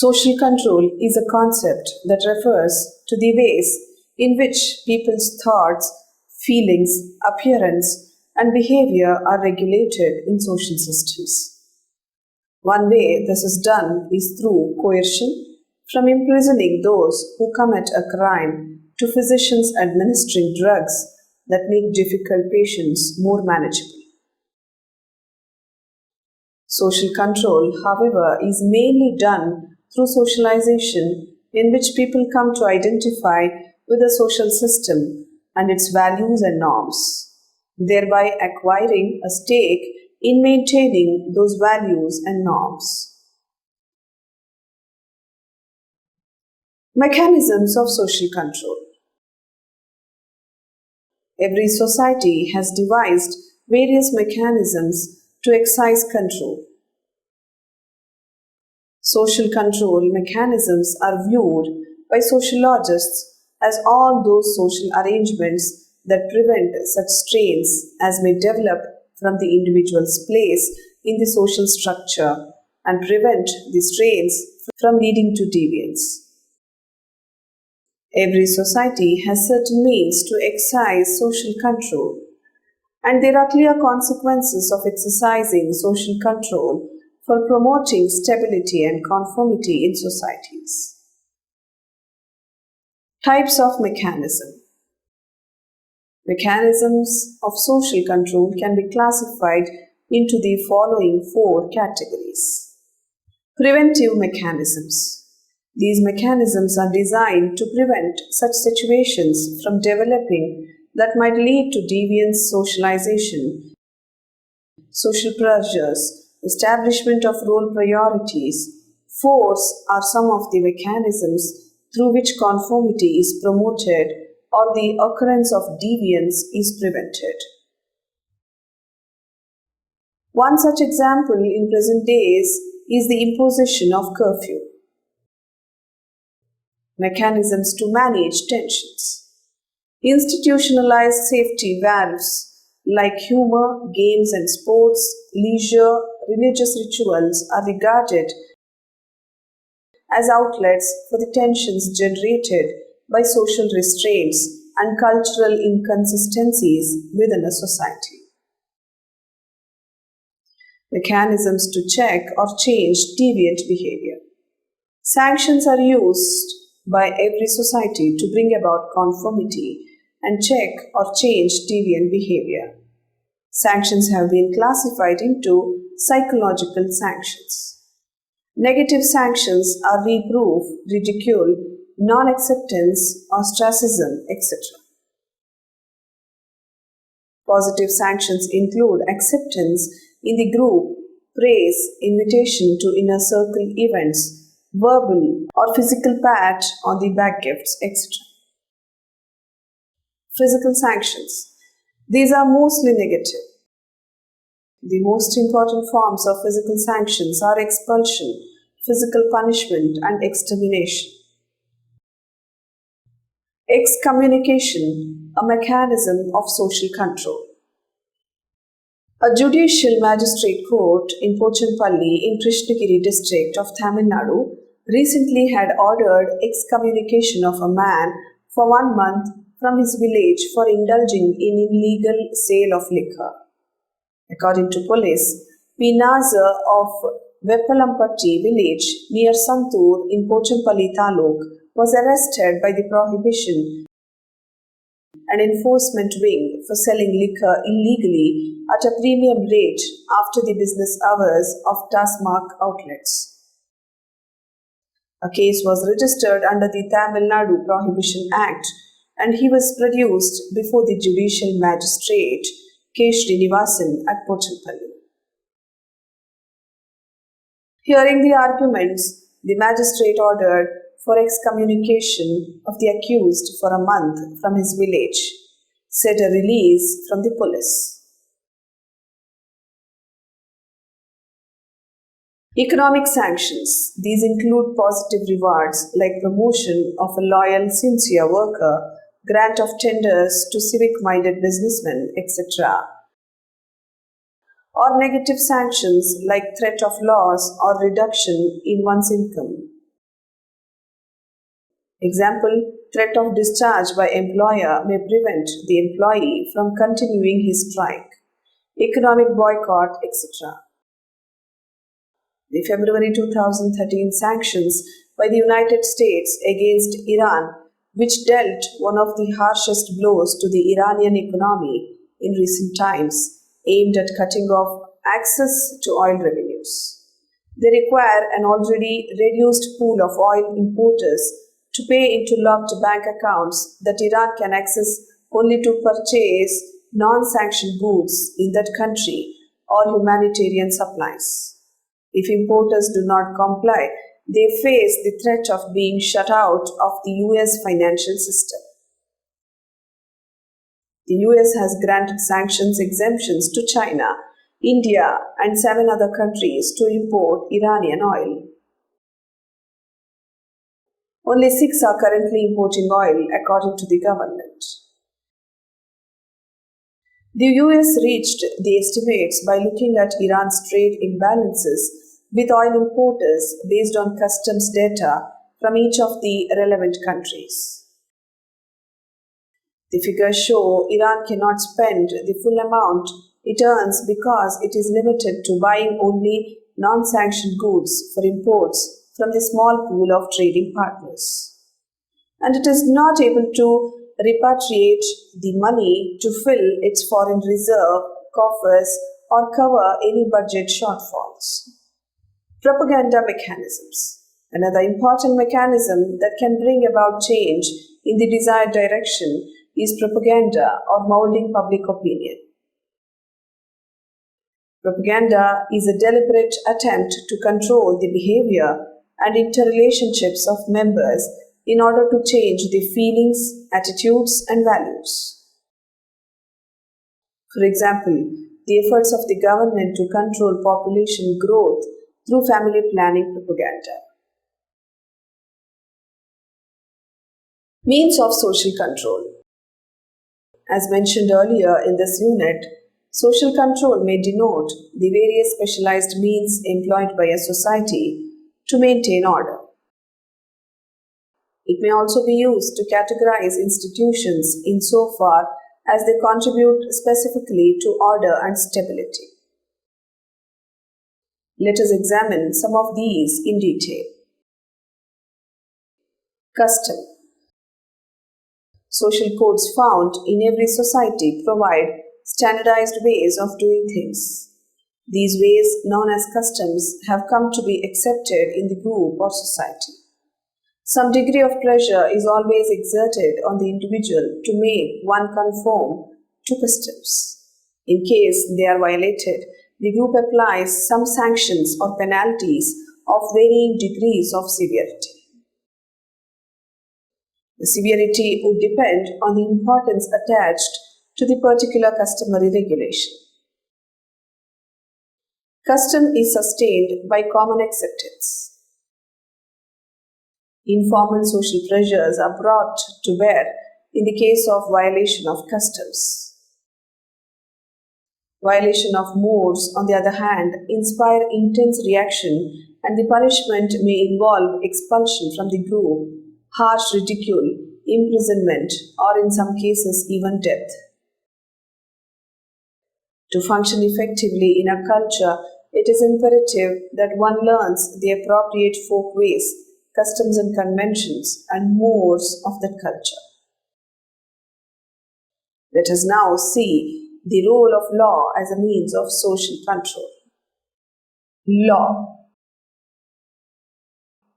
Social control is a concept that refers to the ways in which people's thoughts, feelings, appearance, and behavior are regulated in social systems. One way this is done is through coercion, from imprisoning those who commit a crime to physicians administering drugs that make difficult patients more manageable. Social control, however, is mainly done through socialization, in which people come to identify with the social system and its values and norms, thereby acquiring a stake in maintaining those values and norms. Mechanisms of social control. Every society has devised various mechanisms to exercise control. Social control mechanisms are viewed by sociologists as all those social arrangements that prevent such strains as may develop from the individual's place in the social structure and prevent the strains from leading to deviance. Every society has certain means to exercise social control, and there are clear consequences of exercising social control for promoting stability and conformity in societies. Types of mechanism. Mechanisms of social control can be classified into the following four categories. Preventive mechanisms. These mechanisms are designed to prevent such situations from developing that might lead to deviant socialization, social pressures, establishment of role priorities. Force are some of the mechanisms through which conformity is promoted or the occurrence of deviance is prevented. One such example in present days is the imposition of curfew. Mechanisms to manage tensions. Institutionalized safety valves like humor, games and sports, leisure, religious rituals are regarded as outlets for the tensions generated by social restraints and cultural inconsistencies within a society. Mechanisms to check or change deviant behavior. Sanctions are used by every society to bring about conformity and check or change deviant behavior. Sanctions have been classified into psychological sanctions. Negative sanctions are reproof, ridicule, non-acceptance, ostracism, etc. Positive sanctions include acceptance in the group, praise, invitation to inner circle events, verbal or physical pat on the back gifts, etc. Physical sanctions. These are mostly negative. The most important forms of physical sanctions are expulsion, physical punishment, and extermination. Excommunication, a mechanism of social control. A judicial magistrate court in Pochampally in Krishnagiri district of Tamil Nadu recently had ordered excommunication of a man for 1 month from his village for indulging in illegal sale of liquor. According to police, P. Nazar of Veppalampatti village near Santur in Pochampally Taluk was arrested by the Prohibition and Enforcement Wing for selling liquor illegally at a premium rate after the business hours of Tasmak outlets. A case was registered under the Tamil Nadu Prohibition Act and he was produced before the judicial magistrate K. Srinivasan at Pochampally. Hearing the arguments, the magistrate ordered for excommunication of the accused for a month from his village, said a release from the police. Economic sanctions. These include positive rewards like promotion of a loyal, sincere worker, grant of tenders to civic-minded businessmen, etc. Or negative sanctions like threat of loss or reduction in one's income. Example, threat of discharge by employer may prevent the employee from continuing his strike, economic boycott, etc. The February 2013 sanctions by the United States against Iran, which dealt one of the harshest blows to the Iranian economy in recent times, aimed at cutting off access to oil revenues. They require an already reduced pool of oil importers to pay into locked bank accounts that Iran can access only to purchase non-sanctioned goods in that country or humanitarian supplies. If importers do not comply, they face the threat of being shut out of the US financial system. The US has granted sanctions exemptions to China, India, and 7 other countries to import Iranian oil. Only 6 are currently importing oil, according to the government. The US reached the estimates by looking at Iran's trade imbalances with oil importers based on customs data from each of the relevant countries. The figures show Iran cannot spend the full amount it earns because it is limited to buying only non-sanctioned goods for imports from the small pool of trading partners. And it is not able to repatriate the money to fill its foreign reserve coffers or cover any budget shortfalls. Propaganda mechanisms. Another important mechanism that can bring about change in the desired direction is propaganda or molding public opinion. Propaganda is a deliberate attempt to control the behavior and interrelationships of members in order to change their feelings, attitudes, and values. For example, the efforts of the government to control population growth through family planning propaganda. Means of social control. As mentioned earlier in this unit, social control may denote the various specialized means employed by a society to maintain order. It may also be used to categorize institutions insofar as they contribute specifically to order and stability. Let us examine some of these in detail. Custom. Social codes found in every society provide standardized ways of doing things. These ways, known as customs, have come to be accepted in the group or society. Some degree of pressure is always exerted on the individual to make one conform to customs. In case they are violated, the group applies some sanctions or penalties of varying degrees of severity. The severity would depend on the importance attached to the particular customary regulation. Custom is sustained by common acceptance. Informal social pressures are brought to bear in the case of violation of customs. Violation of mores, on the other hand, inspire intense reaction, and the punishment may involve expulsion from the group, harsh ridicule, imprisonment, or in some cases even death. To function effectively in a culture, it is imperative that one learns the appropriate folk ways, customs and conventions, and mores of that culture. Let us now see the role of law as a means of social control. Law.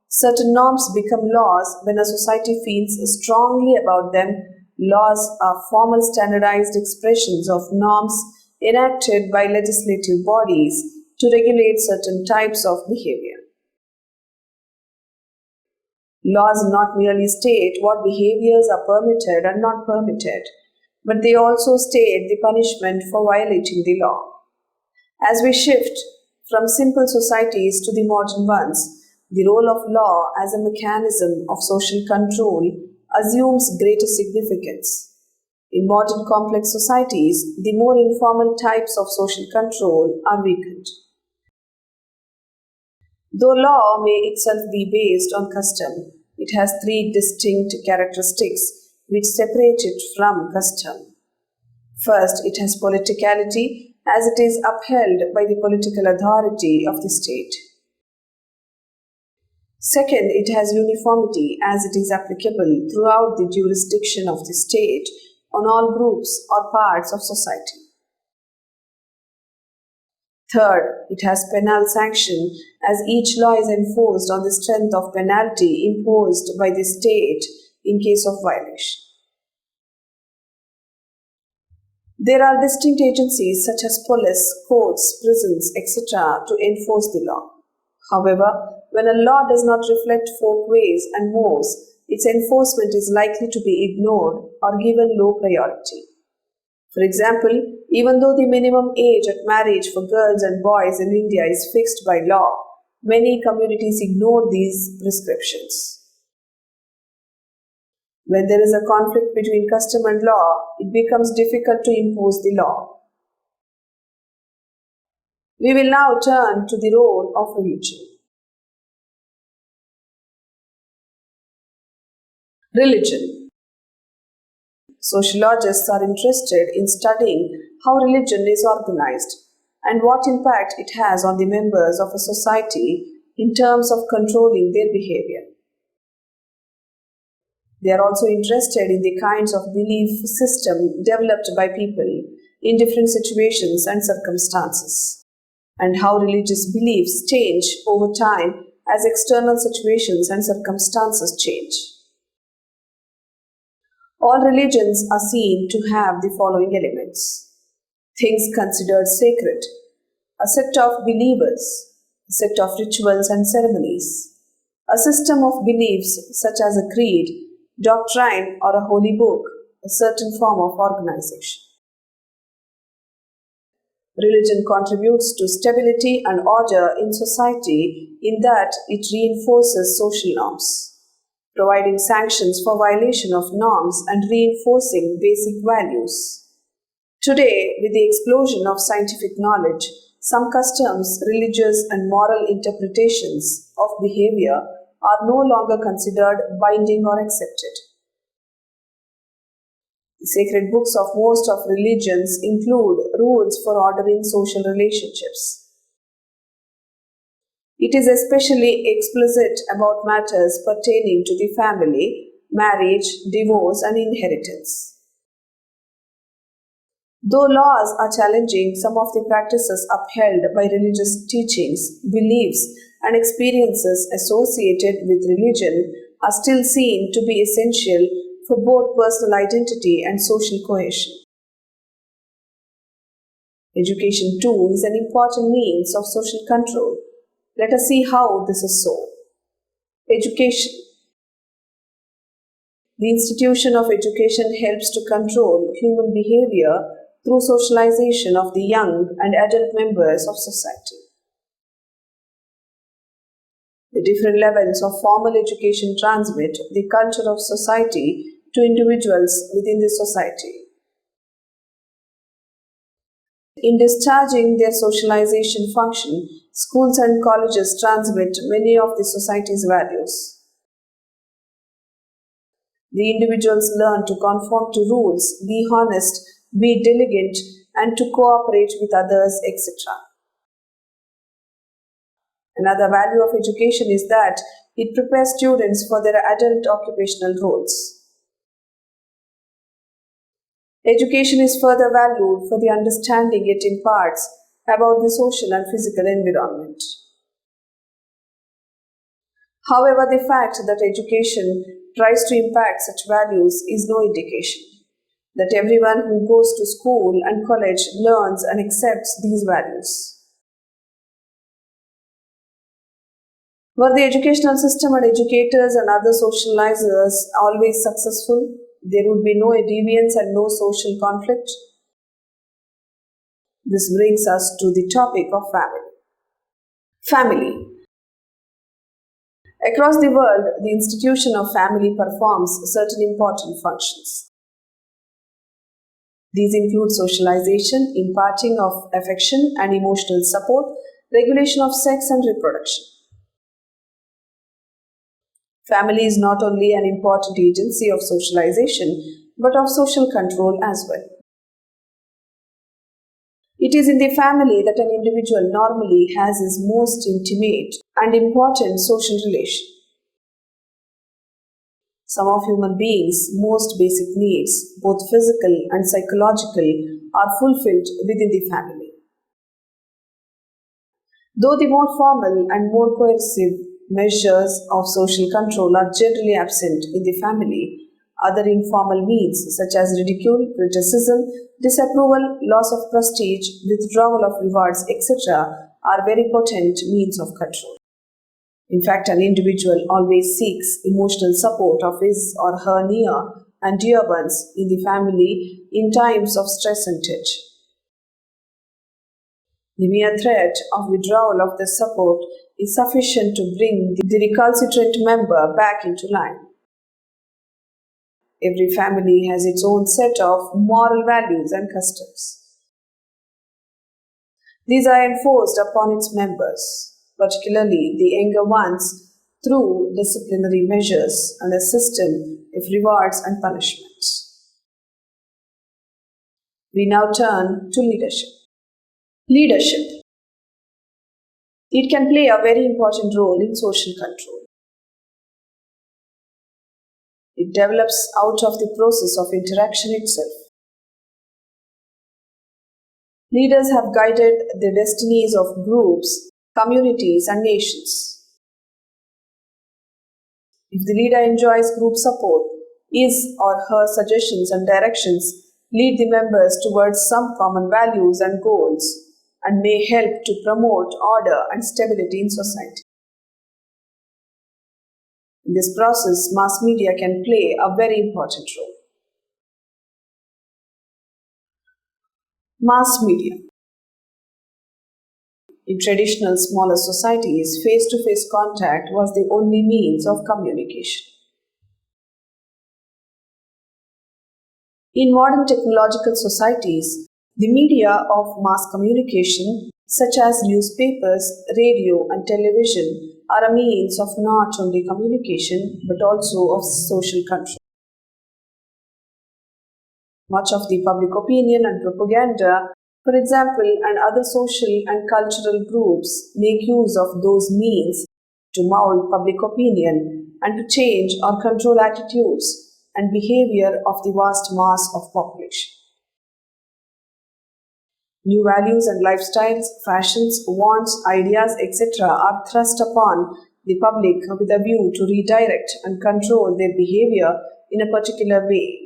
Certain norms become laws when a society feels strongly about them. Laws are formal standardized expressions of norms enacted by legislative bodies to regulate certain types of behavior. Laws not merely state what behaviors are permitted and not permitted, but they also state the punishment for violating the law. As we shift from simple societies to the modern ones, the role of law as a mechanism of social control assumes greater significance. In modern complex societies, the more informal types of social control are weakened. Though law may itself be based on custom, It has three distinct characteristics which separate it from custom. First, it has politicality as it is upheld by the political authority of the state. Second, it has uniformity as it is applicable throughout the jurisdiction of the state on all groups or parts of society. Third, it has penal sanction as each law is enforced on the strength of penalty imposed by the state in case of violation. There are distinct agencies such as police, courts, prisons, etc. to enforce the law. However, when a law does not reflect folk ways and mores, its enforcement is likely to be ignored or given low priority. For example, even though the minimum age at marriage for girls and boys in India is fixed by law, many communities ignore these prescriptions. When there is a conflict between custom and law, it becomes difficult to impose the law. We will now turn to the role of religion. Religion. Sociologists are interested in studying how religion is organized and what impact it has on the members of a society in terms of controlling their behavior. They are also interested in the kinds of belief system developed by people in different situations and circumstances, and how religious beliefs change over time as external situations and circumstances change. All religions are seen to have the following elements: things considered sacred, a set of believers, a set of rituals and ceremonies, a system of beliefs such as a creed, doctrine, or a holy book, a certain form of organization. Religion contributes to stability and order in society in that it reinforces social norms, providing sanctions for violation of norms and reinforcing basic values. Today, with the explosion of scientific knowledge, some customs, religious, and moral interpretations of behavior are no longer considered binding or accepted. The sacred books of most of religions include rules for ordering social relationships. It is especially explicit about matters pertaining to the family, marriage, divorce, and inheritance. Though laws are challenging, some of the practices upheld by religious teachings, beliefs, and experiences associated with religion are still seen to be essential for both personal identity and social cohesion. Education, too, is an important means of social control. Let us see how this is so. Education. The institution of education helps to control human behavior through socialization of the young and adult members of society. The different levels of formal education transmit the culture of society to individuals within the society. In discharging their socialization function, schools and colleges transmit many of the society's values. The individuals learn to conform to rules, be honest, be diligent, and to cooperate with others, etc. Another value of education is that it prepares students for their adult occupational roles. Education is further valued for the understanding it imparts about the social and physical environment. However, the fact that education tries to impact such values is no indication that everyone who goes to school and college learns and accepts these values. Were the educational system and educators and other socializers always successful? There would be no deviance and no social conflict. This brings us to the topic of family. Family. Across the world, the institution of family performs certain important functions. These include socialization, imparting of affection and emotional support, regulation of sex and reproduction. Family is not only an important agency of socialization, but of social control as well. It is in the family that an individual normally has his most intimate and important social relation. Some of human beings' most basic needs, both physical and psychological, are fulfilled within the family. Though the more formal and more coercive measures of social control are generally absent in the family, other informal means such as ridicule, criticism, disapproval, loss of prestige, withdrawal of rewards, etc., are very potent means of control. In fact, an individual always seeks emotional support of his or her near and dear ones in the family in times of stress and tension. The mere threat of withdrawal of the support is sufficient to bring the recalcitrant member back into line. Every family has its own set of moral values and customs. These are enforced upon its members, particularly the younger ones, through disciplinary measures and a system of rewards and punishments. We now turn to leadership. Leadership. It can play a very important role in social control. It develops out of the process of interaction itself. Leaders have guided the destinies of groups, communities, and nations. If the leader enjoys group support, his or her suggestions and directions lead the members towards some common values and goals, and may help to promote order and stability in society. In this process, mass media can play a very important role. Mass media. In traditional smaller societies, face-to-face contact was the only means of communication. In modern technological societies, the media of mass communication, such as newspapers, radio, and television, are a means of not only communication but also of social control. Much of the public opinion and propaganda, for example, and other social and cultural groups make use of those means to mold public opinion and to change or control attitudes and behavior of the vast mass of population. New values and lifestyles, fashions, wants, ideas, etc. are thrust upon the public with a view to redirect and control their behavior in a particular way.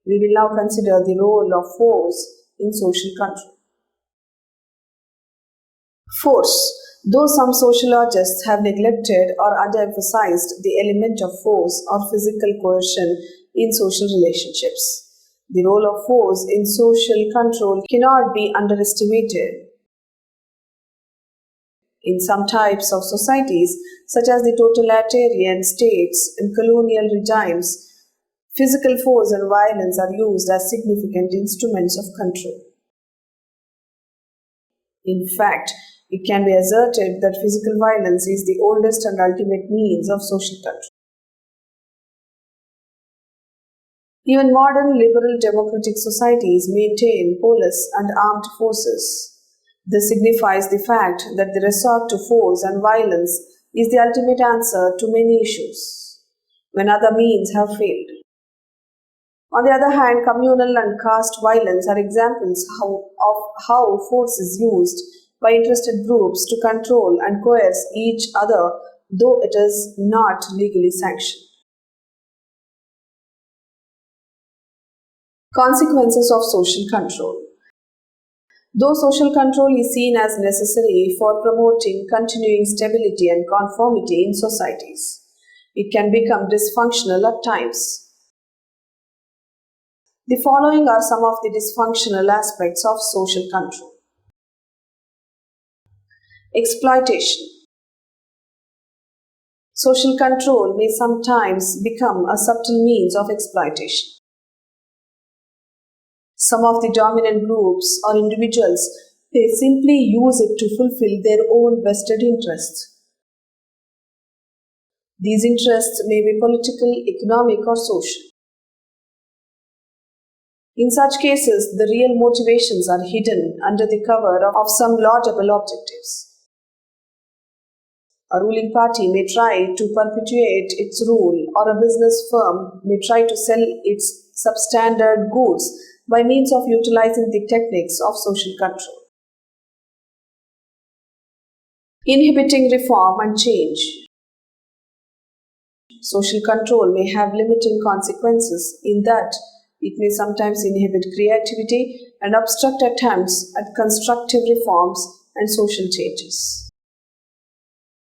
We will now consider the role of force in social control. Force. Though some sociologists have neglected or underemphasized the element of force or physical coercion in social relationships, the role of force in social control cannot be underestimated. In some types of societies, such as the totalitarian states and colonial regimes, physical force and violence are used as significant instruments of control. In fact, it can be asserted that physical violence is the oldest and ultimate means of social control. Even modern liberal democratic societies maintain police and armed forces. This signifies the fact that the resort to force and violence is the ultimate answer to many issues, when other means have failed. On the other hand, communal and caste violence are examples of how force is used by interested groups to control and coerce each other, though it is not legally sanctioned. Consequences of social control. Though social control is seen as necessary for promoting continuing stability and conformity in societies, it can become dysfunctional at times. The following are some of the dysfunctional aspects of social control. Exploitation. Social control may sometimes become a subtle means of exploitation. Some of the dominant groups or individuals may simply use it to fulfill their own vested interests. These interests may be political, economic, or social. In such cases, the real motivations are hidden under the cover of some laudable objectives. A ruling party may try to perpetuate its rule, or a business firm may try to sell its substandard goods by means of utilizing the techniques of social control. Inhibiting reform and change. Social control may have limiting consequences in that it may sometimes inhibit creativity and obstruct attempts at constructive reforms and social changes.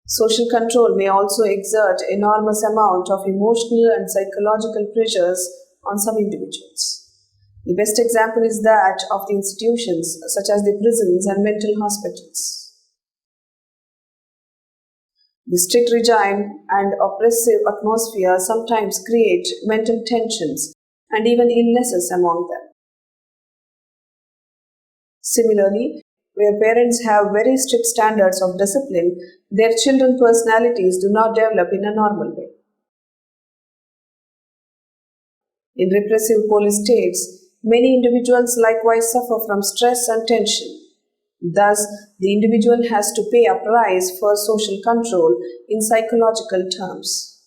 Social control may also exert enormous amount of emotional and psychological pressures on some individuals. The best example is that of the institutions such as the prisons and mental hospitals. The strict regime and oppressive atmosphere sometimes create mental tensions and even illnesses among them. Similarly, where parents have very strict standards of discipline, their children's personalities do not develop in a normal way. In repressive police states, many individuals likewise suffer from stress and tension. Thus, the individual has to pay a price for social control in psychological terms.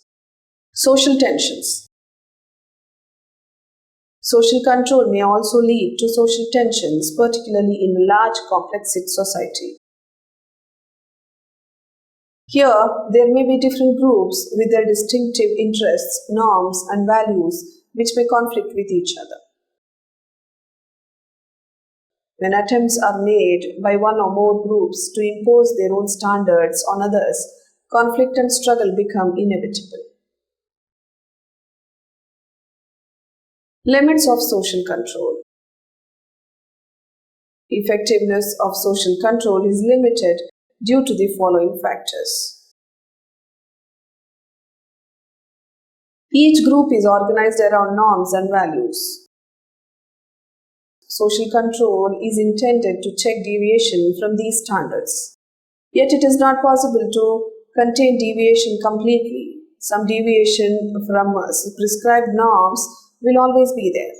Social tensions. Social control may also lead to social tensions, particularly in a large complex society. Here, there may be different groups with their distinctive interests, norms, and values which may conflict with each other. When attempts are made by one or more groups to impose their own standards on others, conflict and struggle become inevitable. Limits of social control. Effectiveness of social control is limited due to the following factors. Each group is organized around norms and values. Social control is intended to check deviation from these standards. Yet it is not possible to contain deviation completely. Some deviation from prescribed norms will always be there.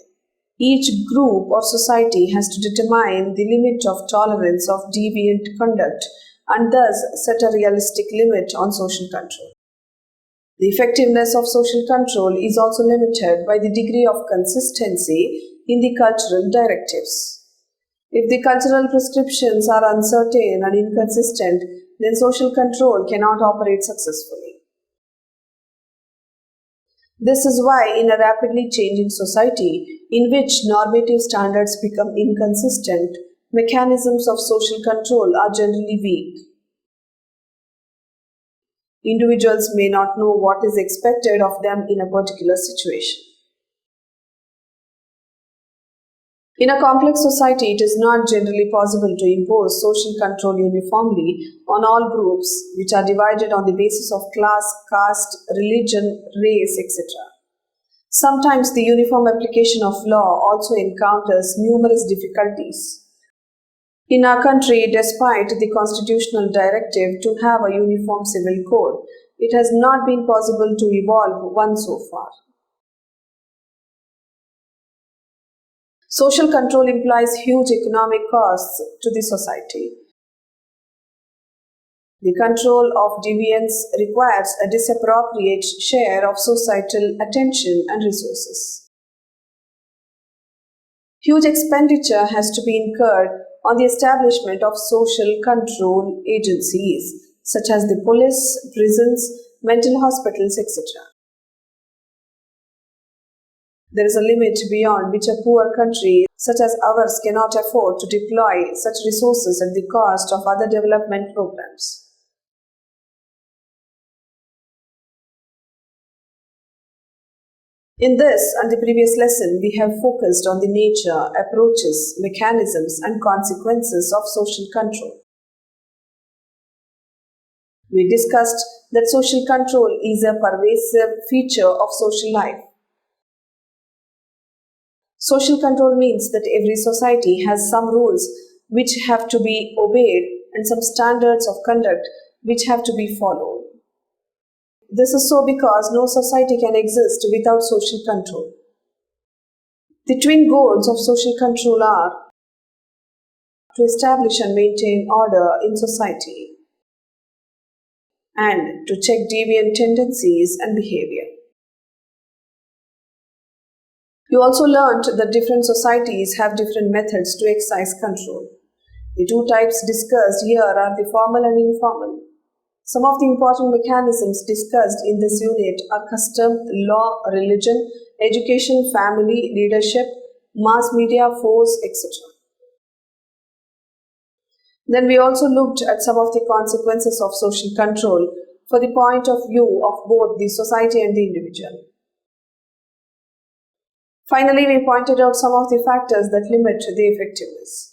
Each group or society has to determine the limit of tolerance of deviant conduct and thus set a realistic limit on social control. The effectiveness of social control is also limited by the degree of consistency in the cultural directives. If the cultural prescriptions are uncertain and inconsistent, then social control cannot operate successfully. This is why in a rapidly changing society in which normative standards become inconsistent, mechanisms of social control are generally weak. Individuals may not know what is expected of them in a particular situation. In a complex society, it is not generally possible to impose social control uniformly on all groups which are divided on the basis of class, caste, religion, race, etc. Sometimes the uniform application of law also encounters numerous difficulties. In our country, despite the constitutional directive to have a uniform civil code, it has not been possible to evolve one so far. Social control implies huge economic costs to the society. The control of deviance requires a disappropriate share of societal attention and resources. Huge expenditure has to be incurred on the establishment of social control agencies such as the police, prisons, mental hospitals, etc. There is a limit beyond which a poor country such as ours cannot afford to deploy such resources at the cost of other development programs. In this and the previous lesson, we have focused on the nature, approaches, mechanisms, and consequences of social control. We discussed that social control is a pervasive feature of social life. Social control means that every society has some rules which have to be obeyed and some standards of conduct which have to be followed. This is so because no society can exist without social control. The twin goals of social control are to establish and maintain order in society and to check deviant tendencies and behavior. You also learnt that different societies have different methods to exercise control. The two types discussed here are the formal and informal. Some of the important mechanisms discussed in this unit are custom, law, religion, education, family, leadership, mass media, force, etc. Then we also looked at some of the consequences of social control for the point of view of both the society and the individual. Finally, we pointed out some of the factors that limit the effectiveness.